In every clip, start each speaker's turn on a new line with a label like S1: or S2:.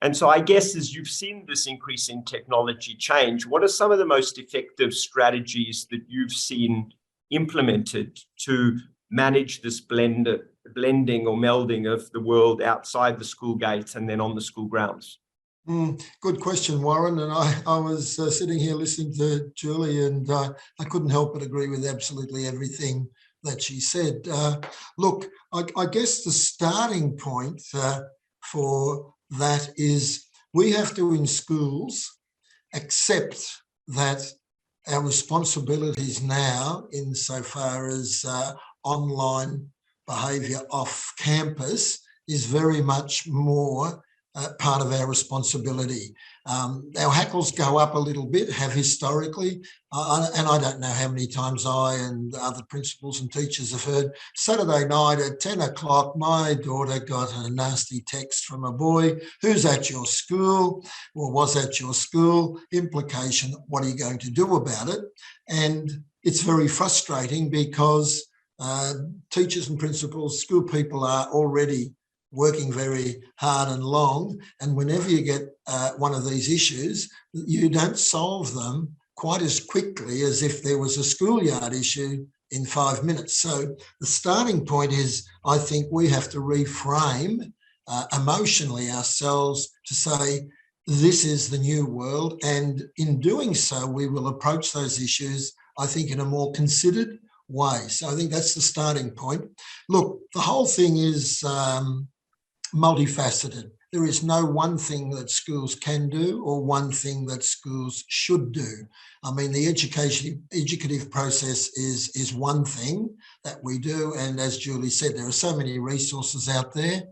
S1: And so I guess as you've seen this increase in technology change, what are some of the most effective strategies that you've seen implemented to manage this blending or melding of the world outside the school gate and then on the school grounds?
S2: Good question, Warren. And I was sitting here listening to Julie, and I couldn't help but agree with absolutely everything that she said. Look, I guess the starting point for that is we have to, in schools, accept that our responsibilities now, insofar as online behaviour off campus, is very much more part of our responsibility. Our hackles go up a little bit, have historically, and I don't know how many times I and other principals and teachers have heard, Saturday night at 10 o'clock, my daughter got a nasty text from a boy, who's at your school, or was at your school, implication, what are you going to do about it? And it's very frustrating because teachers and principals, school people are already working very hard and long, and whenever you get one of these issues, you don't solve them quite as quickly as if there was a schoolyard issue in 5 minutes. So the starting point is, I think we have to reframe emotionally ourselves to say, this is the new world, and in doing so, we will approach those issues, I think, in a more considered way. So I think that's the starting point. Look, the whole thing is multifaceted. There is no one thing that schools can do or one thing that schools should do. I mean, the educative process is one thing that we do. And as Julie said, there are so many resources out there.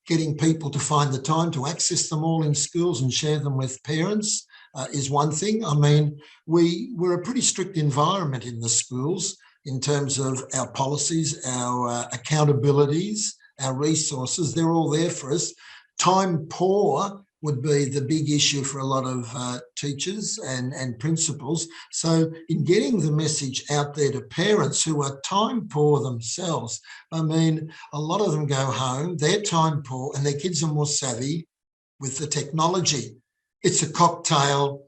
S2: Getting people to find the time to access them all in schools and share them with parents is one thing. I mean, we're a pretty strict environment in the schools in terms of our policies, our accountabilities, our resources. They're all there for us. Time poor would be the big issue for a lot of teachers and principals. So in getting the message out there to parents who are time poor themselves, I mean, a lot of them go home, they're time poor, and their kids are more savvy with the technology. It's a cocktail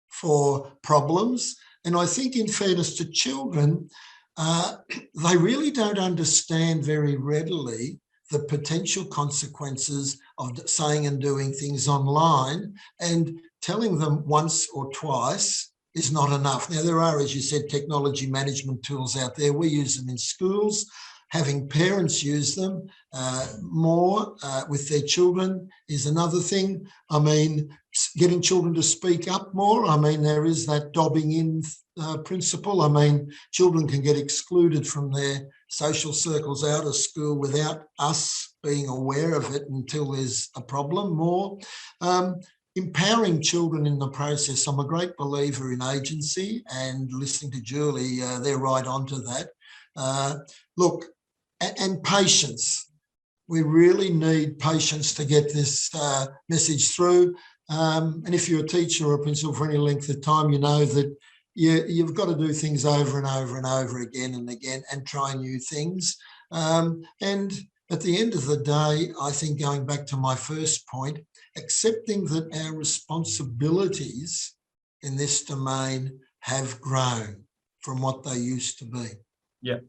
S2: for problems. And I think, in fairness to children, they really don't understand very readily the potential consequences of saying and doing things online, and telling them once or twice is not enough. Now, there are, as you said, technology management tools out there. We use them in schools. Having parents use them more with their children is another thing. I mean, getting children to speak up more. I mean, there is that dobbing in principle. I mean, children can get excluded from their social circles out of school without us being aware of it until there's a problem more. Empowering children in the process. I'm a great believer in agency, and listening to Julie, they're right onto that. Look, and patience. We really need patience to get this message through. And if you're a teacher or a principal for any length of time, you know that you've got to do things over and over and over again and again and try new things. And at the end of the day, I think, going back to my first point, accepting that our responsibilities in this domain have grown from what they used to be.
S1: Yeah.